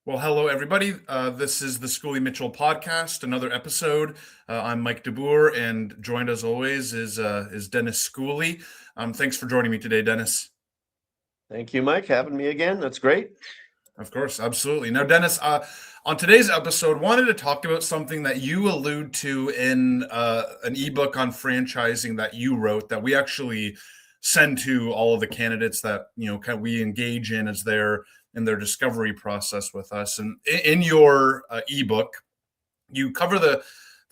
Well, hello, everybody. This is the Schooley Mitchell Podcast, another episode. I'm Mike DeBoer, and joined as always is Dennis Schooley. Thanks for joining me today, Dennis. Thank you, Mike, having me again. That's great. Of course, absolutely. Now, Dennis, on today's episode, wanted to talk about something that you allude to in an ebook on franchising that you wrote that we actually send to all of the candidates that we engage in as in their discovery process with us. And in your ebook, you cover the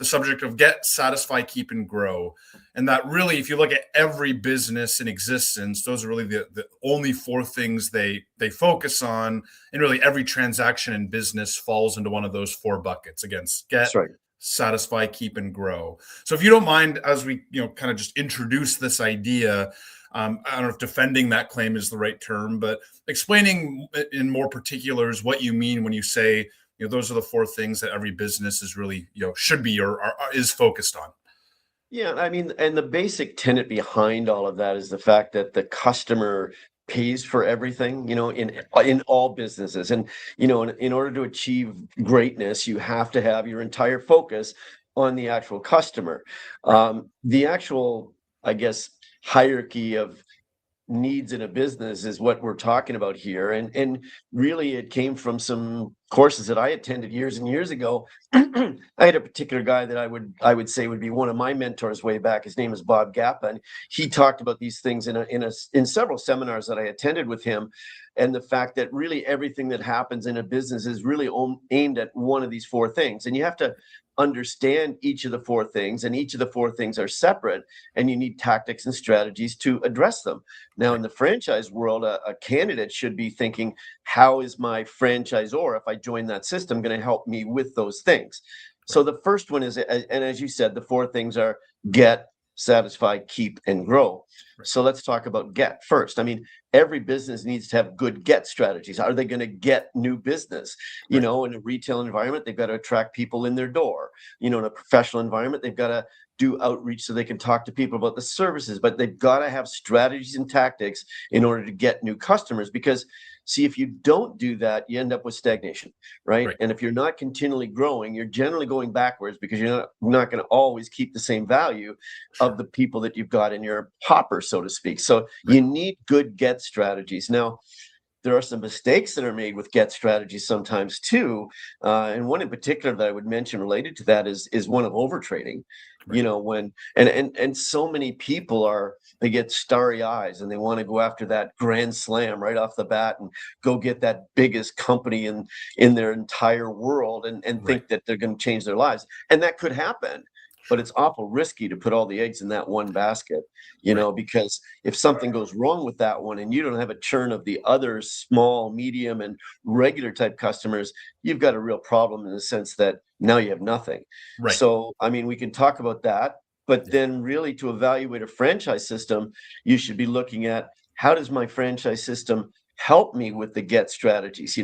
subject of get, satisfy, keep, and grow. And that really, if you look at every business in existence, those are really the only four things they focus on. And really every transaction in business falls into one of those four buckets. Again, get, That's right. satisfy, keep, and grow. So if you don't mind, as we kind of just introduce this idea, I don't know if defending that claim is the right term, but explaining in more particulars what you mean when you say, those are the four things that every business is really, should be or is focused on. Yeah, I mean, and the basic tenet behind all of that is the fact that the customer pays for everything, in all businesses. And, in order to achieve greatness, you have to have your entire focus on the actual customer. The actual, I guess, hierarchy of needs in a business is what we're talking about here. And really it came from some courses that I attended years and years ago. I had a particular guy that I would say would be one of my mentors way back. His name is Bob Gappa, and he talked about these things in several seminars that I attended with him. And the fact that really everything that happens in a business is really aimed at one of these four things. And you have to understand each of the four things, and each of the four things are separate, and you need tactics and strategies to address them. Now, in the franchise world, a candidate should be thinking, how is my franchisor, if I join that system, going to help me with those things? So the first one is, and as you said, the four things are get, satisfy, keep, and grow. So let's talk about get first. I mean, every business needs to have good get strategies. Are they going to get new business? In a retail environment, they've got to attract people in their door. In a professional environment, they've got to do outreach so they can talk to people about the services, but they've got to have strategies and tactics in order to get new customers. Because see, if you don't do that, you end up with stagnation, right? And if you're not continually growing, you're generally going backwards because you're not going to always keep the same value of the people that you've got in your hopper, so to speak. So you need good get strategies. Now, there are some mistakes that are made with get strategies sometimes too. And one in particular that I would mention related to that is one of overtrading. When and so many people they get starry eyes and they want to go after that grand slam right off the bat and go get that biggest company in their entire world and think that they're going to change their lives. And that could happen. But it's awful risky to put all the eggs in that one basket, because if something goes wrong with that one and you don't have a churn of the other small, medium, and regular type customers, you've got a real problem in the sense that now you have nothing. So, I mean, we can talk about that, but then really to evaluate a franchise system, you should be looking at how does my franchise system help me with the get strategies?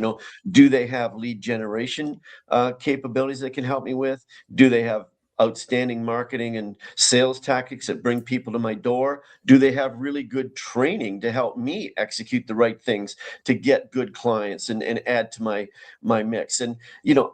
Do they have lead generation capabilities that can help me with? Do they have outstanding marketing and sales tactics that bring people to my door? Do they have really good training to help me execute the right things to get good clients and add to my mix? And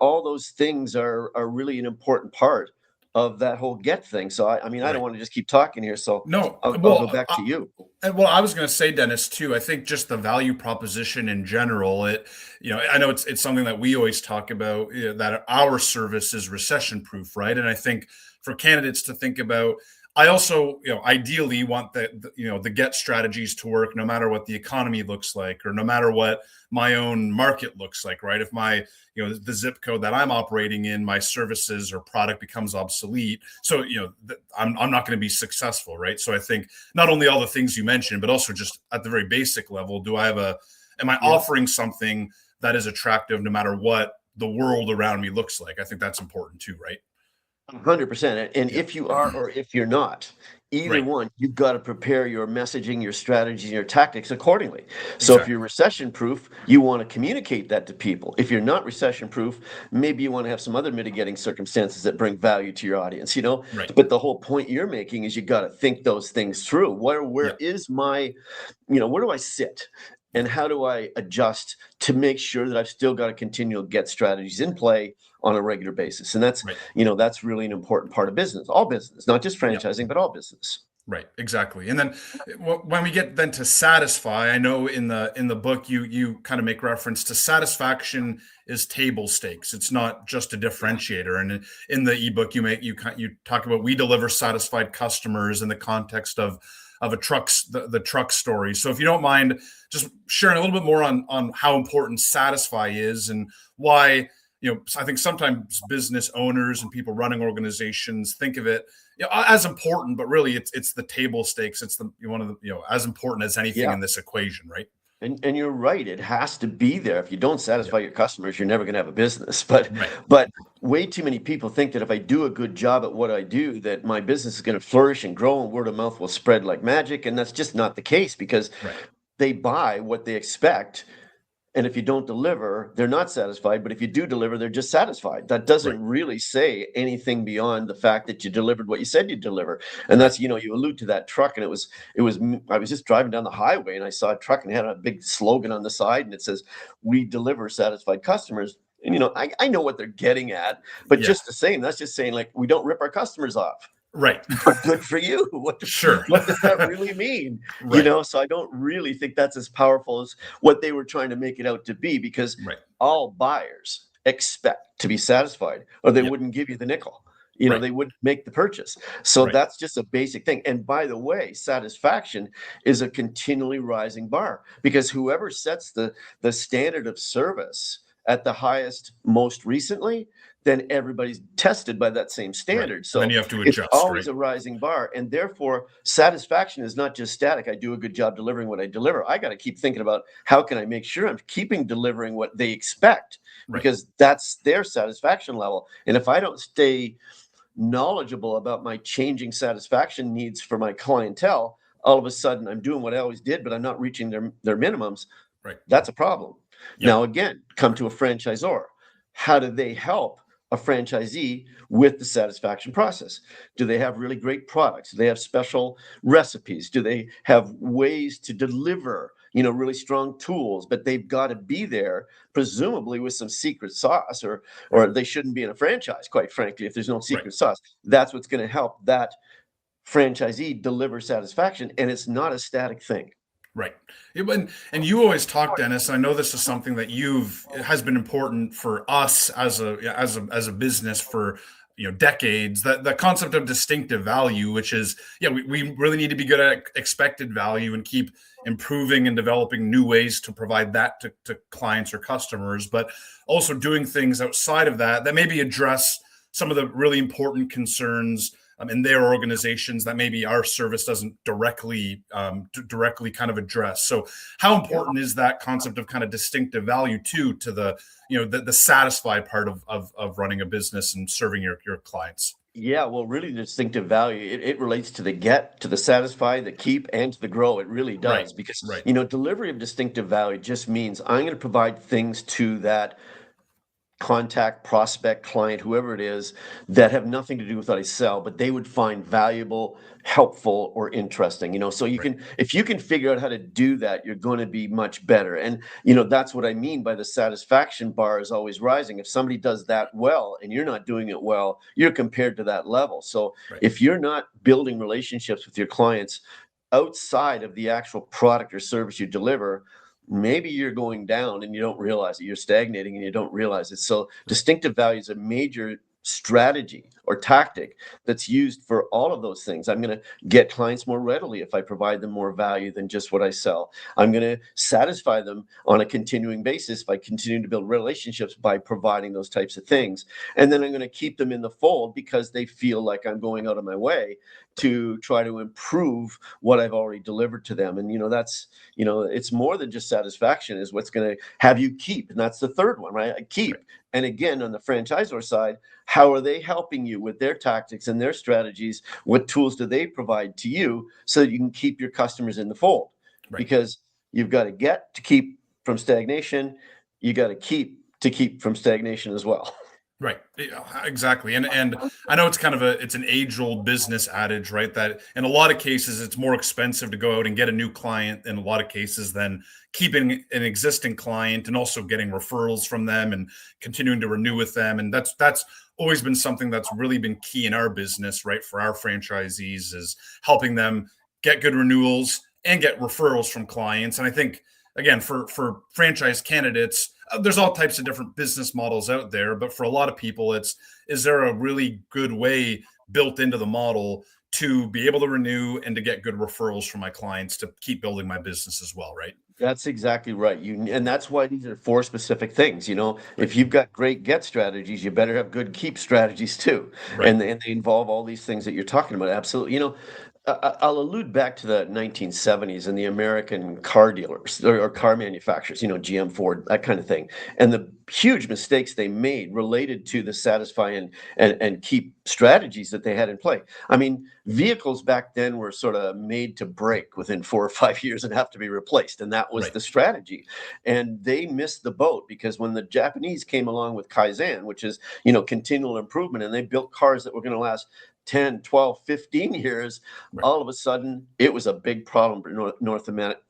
all those things are really an important part of that whole get thing. So I mean, I don't want to just keep talking here. So no, I'll go back to you. Well, I was going to say, Dennis, too, I think just the value proposition in general, I know it's something that we always talk about, that our service is recession proof, right? And I think for candidates to think about, I also, ideally want the get strategies to work no matter what the economy looks like or no matter what my own market looks like, right? If the zip code that I'm operating in, my services or product becomes obsolete. So, I'm not going to be successful, right? So I think not only all the things you mentioned, but also just at the very basic level, am I offering something that is attractive no matter what the world around me looks like? I think that's important too, right? 100%. And if you are or if you're not, either one, you've got to prepare your messaging, your strategies, and your tactics accordingly. So if you're recession proof, you want to communicate that to people. If you're not recession proof, maybe you want to have some other mitigating circumstances that bring value to your audience, But the whole point you're making is you got to think those things through. Where is my, where do I sit? And how do I adjust to make sure that I've still got to continue to get strategies in play on a regular basis? And that's, Right. that's really an important part of business, all business, not just Yeah. franchising, but all business. Right, exactly. And then when we get then to satisfy, I know in the book you kind of make reference to satisfaction is table stakes. It's not just a differentiator. And in the ebook you talk about we deliver satisfied customers in the context of a the truck story. So if you don't mind just sharing a little bit more on how important satisfy is and why, I think sometimes business owners and people running organizations think of it as important, but really it's the table stakes. It's one of the, as important as anything in this equation, right? And you're right. It has to be there. If you don't satisfy your customers, you're never going to have a business. But way too many people think that if I do a good job at what I do, that my business is going to flourish and grow and word of mouth will spread like magic. And that's just not the case because they buy what they expect. And if you don't deliver, they're not satisfied. But if you do deliver, they're just satisfied. That doesn't really say anything beyond the fact that you delivered what you said you'd deliver. And that's, you allude to that truck. And I was just driving down the highway and I saw a truck and it had a big slogan on the side and it says, "We deliver satisfied customers." And, I know what they're getting at, but just the same, that's just saying like, we don't rip our customers off. Right. Good for you. What does that really mean? So I don't really think that's as powerful as what they were trying to make it out to be, because all buyers expect to be satisfied or they wouldn't give you the nickel. They wouldn't make the purchase. So that's just a basic thing. And by the way, satisfaction is a continually rising bar, because whoever sets the standard of service at the highest most recently, then everybody's tested by that same standard. So then you have to adjust. It's always a rising bar. And therefore, satisfaction is not just static. I do a good job delivering what I deliver. I got to keep thinking about how can I make sure I'm keeping delivering what they expect, because that's their satisfaction level. And if I don't stay knowledgeable about my changing satisfaction needs for my clientele, all of a sudden I'm doing what I always did, but I'm not reaching their minimums. That's a problem. Now, again, come to a franchisor. How do they help a franchisee with the satisfaction process? Do they have really great products? Do they have special recipes? Do they have ways to deliver, really strong tools? But they've got to be there, presumably with some secret sauce, or they shouldn't be in a franchise, quite frankly, if there's no secret sauce. That's what's going to help that franchisee deliver satisfaction. And it's not a static thing. Right. And you always talk, Dennis, and I know this is something that has been important for us as a business for decades, that the concept of distinctive value, which is we really need to be good at expected value and keep improving and developing new ways to provide that to clients or customers, but also doing things outside of that maybe address some of the really important concerns in their organizations that maybe our service doesn't directly kind of address. So how important is that concept of kind of distinctive value to the the satisfy part of running a business and serving your clients? Yeah, well, really distinctive value, it relates to the get, to the satisfy, the keep, and to the grow. It really does. Because, delivery of distinctive value just means I'm going to provide things to that contact, prospect, client, whoever it is, that have nothing to do with what I sell, but they would find valuable, helpful, or interesting. So if you can figure out how to do that, you're going to be much better. And that's what I mean by the satisfaction bar is always rising. If somebody does that well and you're not doing it well, you're compared to that level. So if you're not building relationships with your clients outside of the actual product or service you deliver, maybe you're going down and you don't realize it. You're stagnating and you don't realize it. So distinctive value is a major strategy or tactic that's used for all of those things. I'm going to get clients more readily if I provide them more value than just what I sell. I'm going to satisfy them on a continuing basis by continuing to build relationships by providing those types of things. And then I'm going to keep them in the fold because they feel like I'm going out of my way to try to improve what I've already delivered to them. And, that's, it's more than just satisfaction is what's going to have you keep. And that's the third one, right? Keep. And again, on the franchisor side, how are they helping you with their tactics and their strategies? What tools do they provide to you so that you can keep your customers in the fold? Because you've got to get to keep from stagnation. You got to keep from stagnation as well. Right. Yeah, exactly. And I know it's kind of it's an age-old business adage, right? That in a lot of cases it's more expensive to go out and get a new client in a lot of cases than keeping an existing client and also getting referrals from them and continuing to renew with them. And that's always been something that's really been key in our business, right? For our franchisees is helping them get good renewals and get referrals from clients. And I think again for franchise candidates, there's all types of different business models out there, but for a lot of people, it's is there a really good way built into the model to be able to renew and to get good referrals from my clients to keep building my business as well, right? That's exactly right. And that's why these are four specific things. Right. If you've got great get strategies, you better have good keep strategies too. Right. And they involve all these things that you're talking about. Absolutely. I'll allude back to the 1970s and the American car dealers or car manufacturers, GM, Ford, that kind of thing. And the huge mistakes they made related to the satisfy and keep strategies that they had in play. I mean, vehicles back then were sort of made to break within 4 or 5 years and have to be replaced. And that was Right. the strategy. And they missed the boat because when the Japanese came along with Kaizen, which is, continual improvement, and they built cars that were going to last 10, 12, 15 years, Right. all of a sudden it was a big problem for North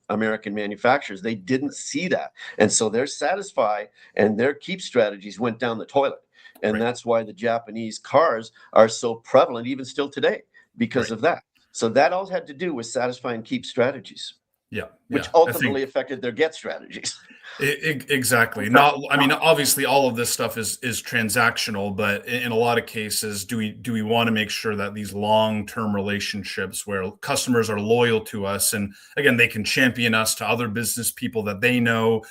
American manufacturers. They didn't see that. And so their satisfy and their keep strategies went down the toilet. And Right. that's why the Japanese cars are so prevalent even still today because Right. of that. So that all had to do with satisfy and keep strategies, Yeah. which Yeah. I think ultimately affected their get strategies. Exactly. Not. I mean, obviously, all of this stuff is transactional, but in a lot of cases, do we want to make sure that these long-term relationships where customers are loyal to us, and again, they can champion us to other business people that they know,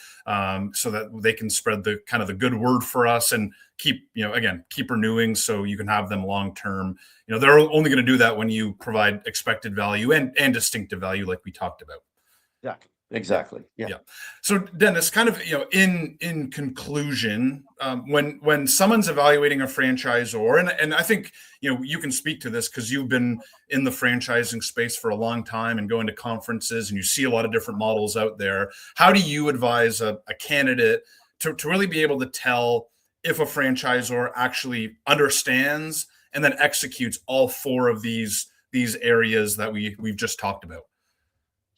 so that they can spread the kind of the good word for us and keep again keep renewing, so you can have them long term. They're only going to do that when you provide expected value and distinctive value, like we talked about. Exactly. Yeah. Exactly. Yeah. Yeah. So Dennis, kind of, in conclusion, when someone's evaluating a franchisor, and I think, you can speak to this because you've been in the franchising space for a long time and going to conferences and you see a lot of different models out there. How do you advise a candidate to really be able to tell if a franchisor actually understands and then executes all four of these areas that we've just talked about?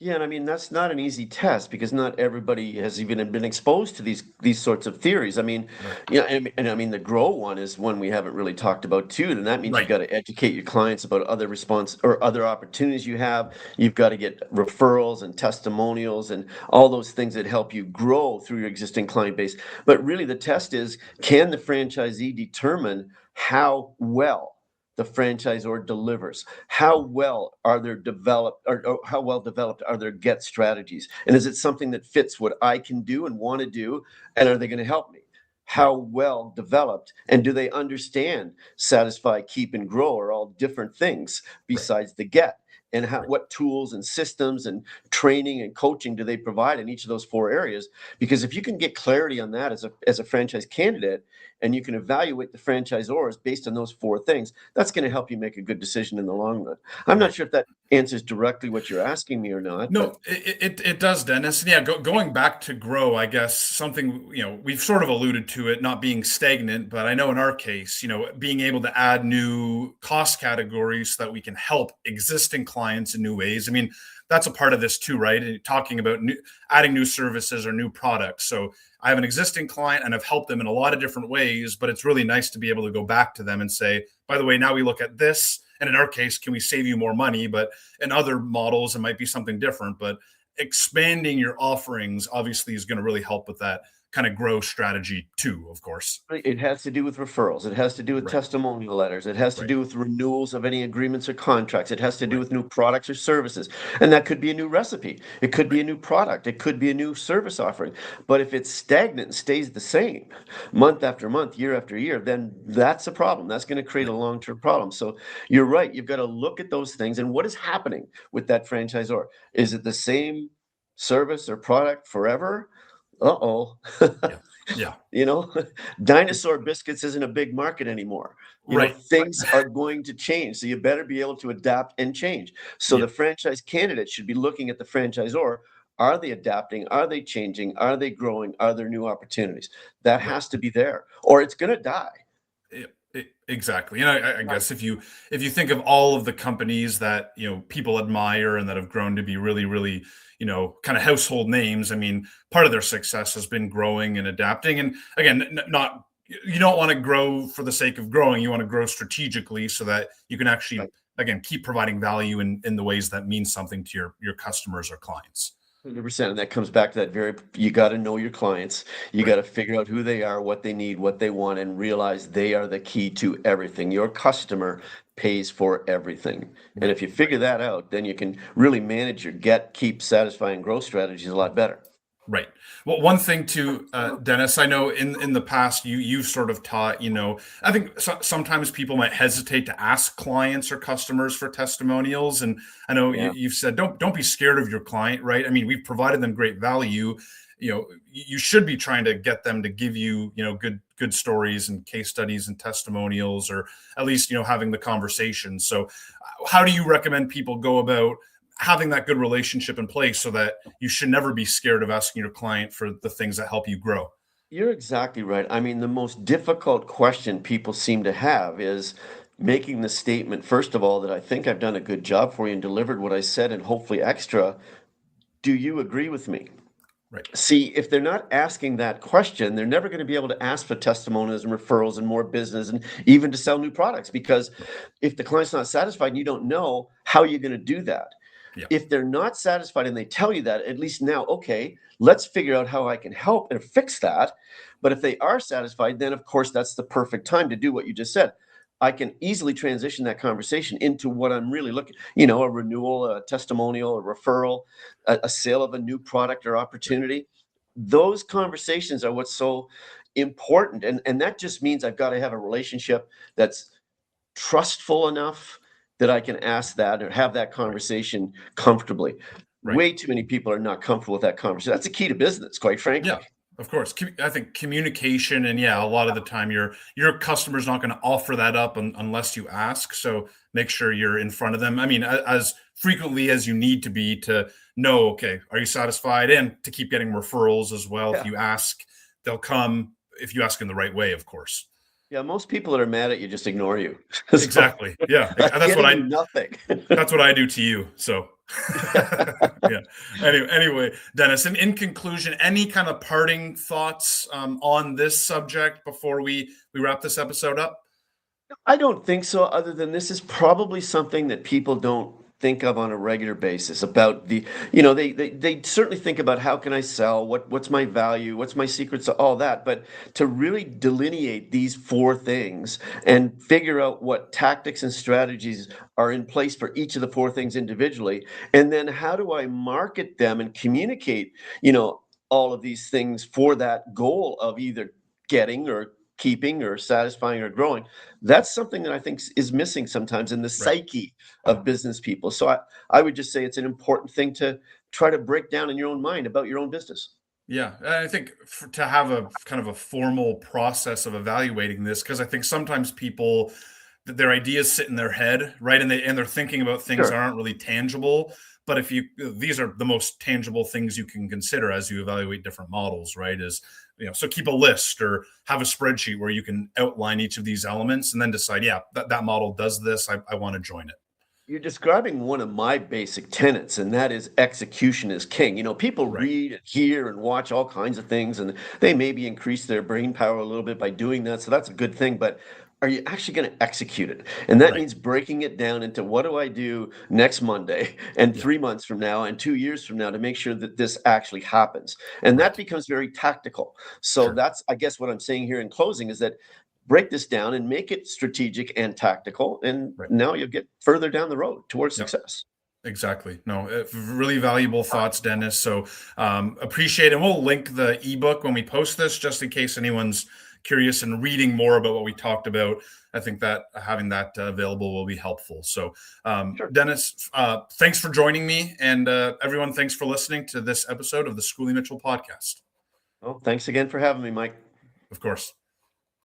Yeah, and I mean that's not an easy test because not everybody has even been exposed to these sorts of theories. I mean, Right. and I mean the grow one is one we haven't really talked about too, and that means you've Right. got to educate your clients about other response or other opportunities you have. You've got to get referrals and testimonials and all those things that help you grow through your existing client base. But really the test is, can the franchisee determine how well the franchisor delivers? How well are their developed or how well developed are their get strategies? And is it something that fits what I can do and want to do? And are they going to help me? Right. How well developed and do they understand satisfy, keep, and grow are all different things Right. besides the get? And Right. what tools and systems and training and coaching do they provide in each of those four areas? Because if you can get clarity on that as a franchise candidate, and you can evaluate the franchisors based on those four things, that's going to help you make a good decision in the long run. I'm not Right. sure if that answers directly what you're asking me or not, but No, it does, Dennis. And yeah, going back to grow, I guess something, we've sort of alluded to it not being stagnant, but I know in our case, being able to add new cost categories so that we can help existing clients in new ways. I mean, that's a part of this too, right? And talking about adding new services or new products. So I have an existing client and I've helped them in a lot of different ways, but it's really nice to be able to go back to them and say, by the way, now we look at this. And in our case, can we save you more money? But in other models, it might be something different. But expanding your offerings obviously is going to really help with that kind of growth strategy too, of course. it has to do with referrals. It has to do with Right. testimonial letters. It has to Right. do with renewals of any agreements or contracts. It has to do Right. with new products or services. And that could be a new recipe. It could be Right. a new product. It could be a new service offering. But if it's stagnant and stays the same month after month, year after year, then that's a problem. That's going to create a Right. long-term problem. So you're right. You've got to look at those things and what is happening with that franchisor. Is it the same service or product forever? Uh-oh. Yeah. Yeah. You know, dinosaur biscuits isn't a big market anymore. Right. Things are going to change. So you better be able to adapt and change. So Yeah. the franchise candidate should be looking at the franchisor. Are they adapting? Are they changing? Are they growing? Are there new opportunities? That Right. has to be there, or it's going to die. Exactly. And I guess if you think of all of the companies that, people admire and that have grown to be really, really, kind of household names, I mean, part of their success has been growing and adapting. And again, not you don't want to grow for the sake of growing. You want to grow strategically so that you can actually, Right. again, keep providing value in the ways that mean something to your customers or clients. 100%. And that comes back to that you got to know your clients. You got Right. to figure out who they are, what they need, what they want, and realize they are the key to everything. Your customer pays for everything. And Right. if you figure that out, then you can really manage your get, keep, satisfy, and growth strategies a lot better. Right. Well, one thing too, Dennis, I know in the past you've sort of taught, I think sometimes people might hesitate to ask clients or customers for testimonials, and I know Yeah. you've said don't be scared of your client, right? I mean, we've provided them great value. You should be trying to get them to give you, good stories and case studies and testimonials, or at least having the conversation. So, how do you recommend people go about having that good relationship in place so that you should never be scared of asking your client for the things that help you grow? You're exactly right. I mean, the most difficult question people seem to have is making the statement, first of all, that I think I've done a good job for you and delivered what I said and hopefully extra. Do you agree with me? Right. See, if they're not asking that question, they're never going to be able to ask for testimonials and referrals and more business and even to sell new products. Because if the client's not satisfied and you don't know, how are you going to do that? Yeah. If they're not satisfied and they tell you that, at least now, okay, let's figure out how I can help and fix that. But if they are satisfied, then of course that's the perfect time to do what you just said. I can easily transition that conversation into what I'm really looking, a renewal, a testimonial, a referral, a sale of a new product or opportunity. Those conversations are what's so important. And that just means I've got to have a relationship that's trustful enough that I can ask that or have that Right. conversation comfortably. Right. Way too many people are not comfortable with that conversation. That's a key to business, quite Yeah, frankly. of course. I think communication, and yeah, a lot of the time your customer's not going to offer that up unless you ask. So make sure you're in front of them. I mean, as frequently as you need to be to know, okay, are you satisfied, and to keep getting referrals as well. If Yeah. you ask, they'll come. If you ask in the right way, of course. Yeah. Most people that are mad at you just ignore you. So Exactly. Yeah, that's that's what getting I you nothing. that's what I do to you. So, yeah. Anyway, Dennis, in conclusion, any kind of parting thoughts on this subject before we wrap this episode up? I don't think so, other than this is probably something that people don't think of on a regular basis about they certainly think about how can I sell, what's my value, what's my secrets, all that. But to really delineate these four things and figure out what tactics and strategies are in place for each of the four things individually, and then how do I market them and communicate, all of these things for that goal of either getting or keeping or satisfying or growing. That's something that I think is missing sometimes in the Right. psyche of business people. So I would just say it's an important thing to try to break down in your own mind about your own business. Yeah, and I think to have a kind of a formal process of evaluating this, because I think sometimes people their ideas sit in their head, right, and they're thinking about things that Sure. aren't really tangible. But if you these are the most tangible things you can consider as you evaluate different models, right? Is so keep a list or have a spreadsheet where you can outline each of these elements and then decide, yeah, that model does this. I want to join it. You're describing one of my basic tenets, and that is execution is king. People Right, read and hear and watch all kinds of things, and they maybe increase their brain power a little bit by doing that. So that's a good thing. But are you actually going to execute it? And that right. means breaking it down into what do I do next Monday and Yeah, 3 months from now and 2 years from now to make sure that this actually happens. And that right. becomes very tactical. So Sure. that's, I guess, what I'm saying here in closing is that break this down and make it strategic and tactical. And Right. now you'll get further down the road towards Yep. success. Exactly. No, really valuable thoughts, Dennis. So appreciate it. And we'll link the ebook when we post this, just in case anyone's curious and reading more about what we talked about. I think that having that available will be helpful. So, Sure. Dennis, thanks for joining me. And everyone, thanks for listening to this episode of the Schooley Mitchell podcast. Well, thanks again for having me, Mike. Of course.